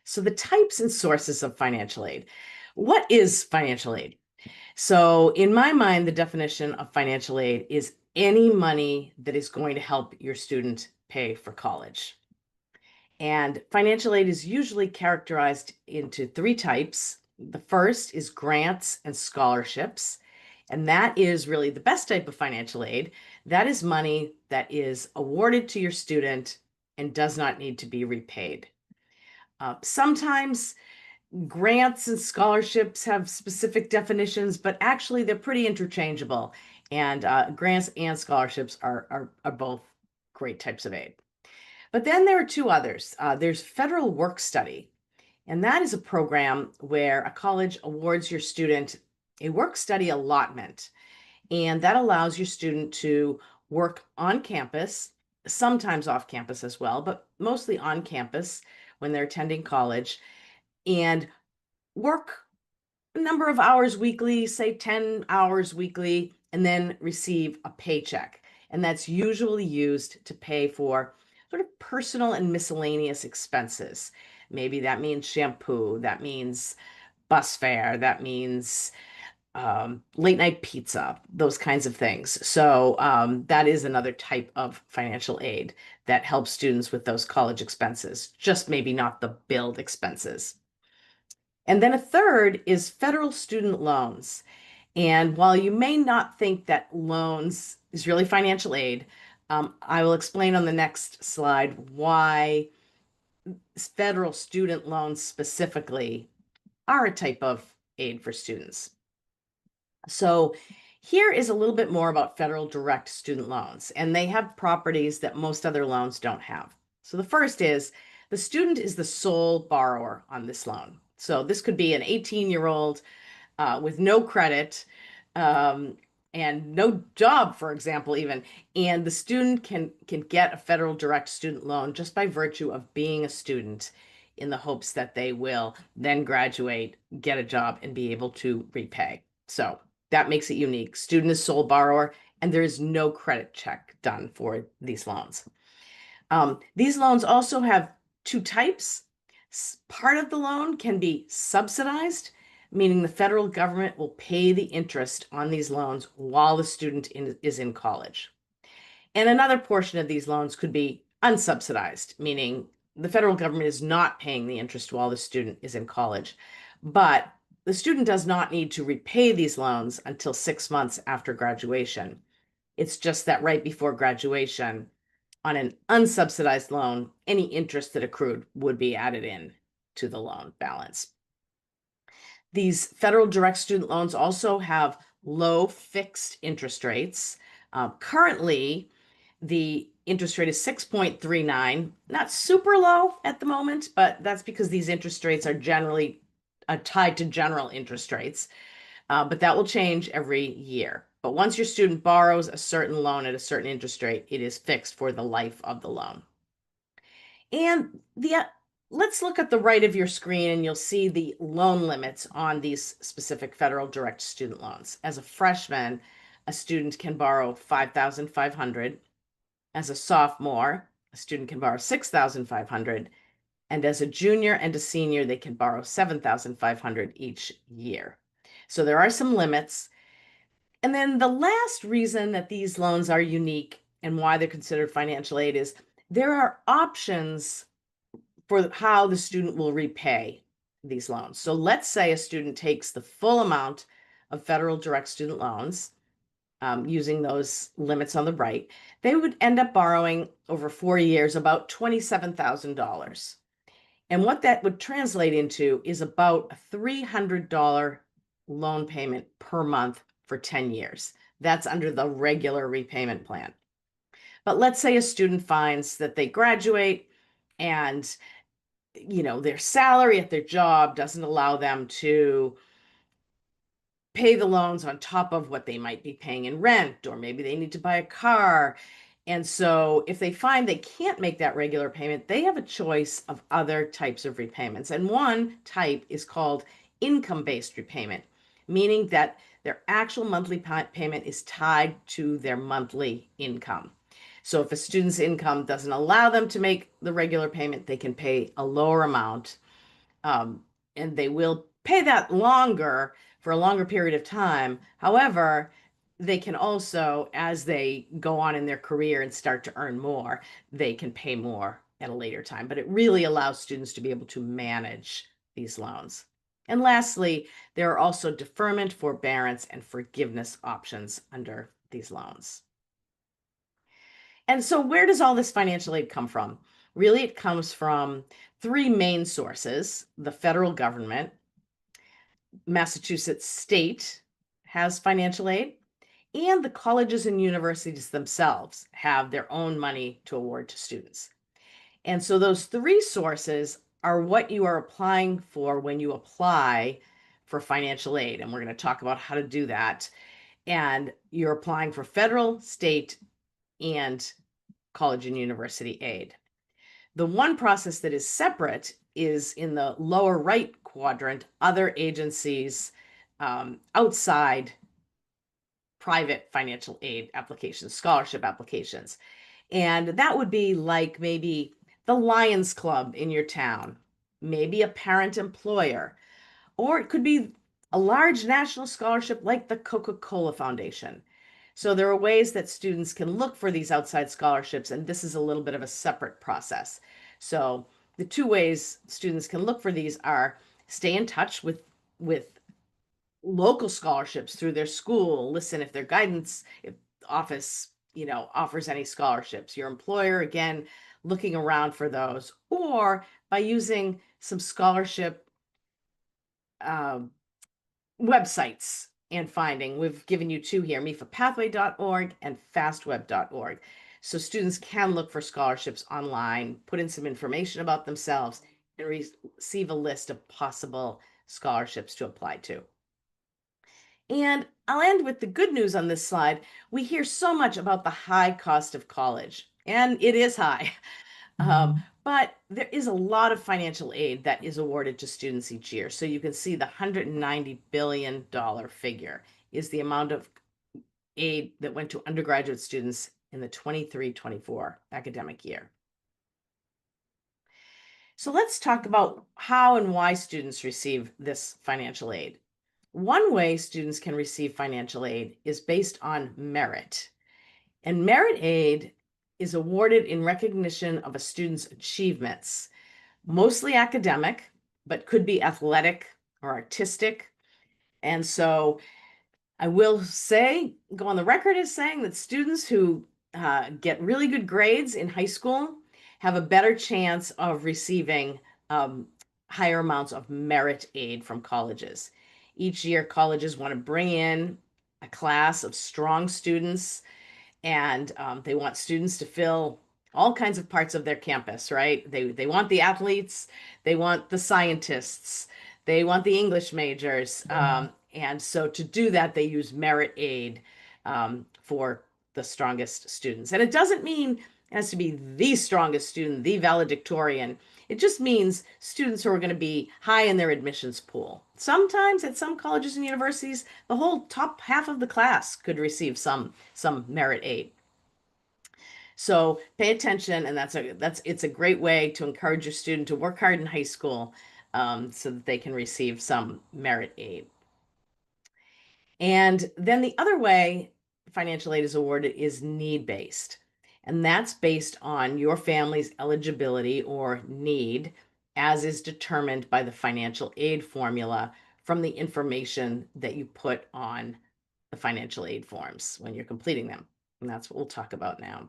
So the types and sources of financial aid. What is financial aid? So in my mind, the definition of financial aid is any money that is going to help your student pay for college. And financial aid is usually characterized into three types. The first is grants and scholarships. And that is really the best type of financial aid. That is money that is awarded to your student and does not need to be repaid. Sometimes grants and scholarships have specific definitions, but actually they're pretty interchangeable. And grants and scholarships are both great types of aid. But then there are two others. There's federal work study, and that is a program where a college awards your student a work study allotment, and that allows your student to work on campus, sometimes off campus as well, but mostly on campus when they're attending college, and work a number of hours weekly, say 10 hours weekly, and then receive a paycheck. And that's usually used to pay for sort of personal and miscellaneous expenses. Maybe that means shampoo, that means bus fare, that means late night pizza, those kinds of things. So that is another type of financial aid that helps students with those college expenses, just maybe not the billed expenses. And then a third is federal student loans. And while you may not think that loans is really financial aid, I will explain on the next slide why federal student loans specifically are a type of aid for students. So here is a little bit more about federal direct student loans, and they have properties that most other loans don't have. So the first is the student is the sole borrower on this loan. So this could be an 18-year-old with no credit and no job, for example, even. And the student can get a federal direct student loan just by virtue of being a student in the hopes that they will then graduate, get a job, and be able to repay. So that makes it unique. Student is sole borrower, and there is no credit check done for these loans. These loans also have two types. Part of the loan can be subsidized, meaning the federal government will pay the interest on these loans while the student is in college. And another portion of these loans could be unsubsidized, meaning the federal government is not paying the interest while the student is in college. But the student does not need to repay these loans until 6 months after graduation. It's just that right before graduation, on an unsubsidized loan, any interest that accrued would be added in to the loan balance. These federal direct student loans also have low fixed interest rates. Currently, the interest rate is 6.39, not super low at the moment, but that's because these interest rates are generally tied to general interest rates. But that will change every year. But once your student borrows a certain loan at a certain interest rate, it is fixed for the life of the loan. And let's look at the right of your screen and you'll see the loan limits on these specific federal direct student loans. As a freshman, a student can borrow $5,500. As a sophomore, a student can borrow $6,500. And as a junior and a senior, they can borrow $7,500 each year. So there are some limits. And then the last reason that these loans are unique and why they're considered financial aid is there are options for how the student will repay these loans. So let's say a student takes the full amount of federal direct student loans, using those limits on the right, they would end up borrowing over 4 years about $27,000. And what that would translate into is about a $300 loan payment per month for 10 years. That's under the regular repayment plan. But let's say a student finds that they graduate and their salary at their job doesn't allow them to pay the loans on top of what they might be paying in rent, or maybe they need to buy a car. And so if they find they can't make that regular payment, they have a choice of other types of repayments. And one type is called income-based repayment, meaning that their actual monthly payment is tied to their monthly income. So if a student's income doesn't allow them to make the regular payment, they can pay a lower amount and they will pay that longer for a longer period of time. However, they can also, as they go on in their career and start to earn more, they can pay more at a later time. But it really allows students to be able to manage these loans. And lastly, there are also deferment, forbearance, and forgiveness options under these loans. And so, where does all this financial aid come from? Really, it comes from three main sources: the federal government, Massachusetts state has financial aid, and the colleges and universities themselves have their own money to award to students. And so, those three sources are what you are applying for when you apply for financial aid. And we're going to talk about how to do that. And you're applying for federal, state, and college and university aid. The one process that is separate is in the lower right quadrant, other agencies outside private financial aid applications, scholarship applications. And that would be like maybe the Lions Club in your town, maybe a parent employer, or it could be a large national scholarship like the Coca-Cola Foundation. So there are ways that students can look for these outside scholarships, and this is a little bit of a separate process. So the two ways students can look for these are stay in touch with local scholarships through their school, listen if their guidance office, offers any scholarships. Your employer, again, looking around for those, or by using some scholarship um, websites and finding. We've given you two here, MEFApathway.org and fastweb.org. So students can look for scholarships online, put in some information about themselves, and receive a list of possible scholarships to apply to. And I'll end with the good news on this slide. We hear so much about the high cost of college, and it is high. But there is a lot of financial aid that is awarded to students each year. So you can see the $190 billion figure is the amount of aid that went to undergraduate students in the 23-24 academic year. So let's talk about how and why students receive this financial aid. One way students can receive financial aid is based on merit. And merit aid is awarded in recognition of a student's achievements, mostly academic, but could be athletic or artistic. And so I will say, go on the record as saying that students who get really good grades in high school have a better chance of receiving higher amounts of merit aid from colleges. Each year, colleges want to bring in a class of strong students, and they want students to fill all kinds of parts of their campus, right? They want the athletes, they want the scientists, they want the English majors. And so to do that, they use merit aid for the strongest students. And it doesn't mean it has to be the strongest student, the valedictorian. It just means students who are going to be high in their admissions pool. Sometimes at some colleges and universities, the whole top half of the class could receive some merit aid. So pay attention, and it's a great way to encourage your student to work hard in high school so that they can receive some merit aid. And then the other way financial aid is awarded is need-based. And that's based on your family's eligibility or need, as is determined by the financial aid formula from the information that you put on the financial aid forms when you're completing them. And that's what we'll talk about now.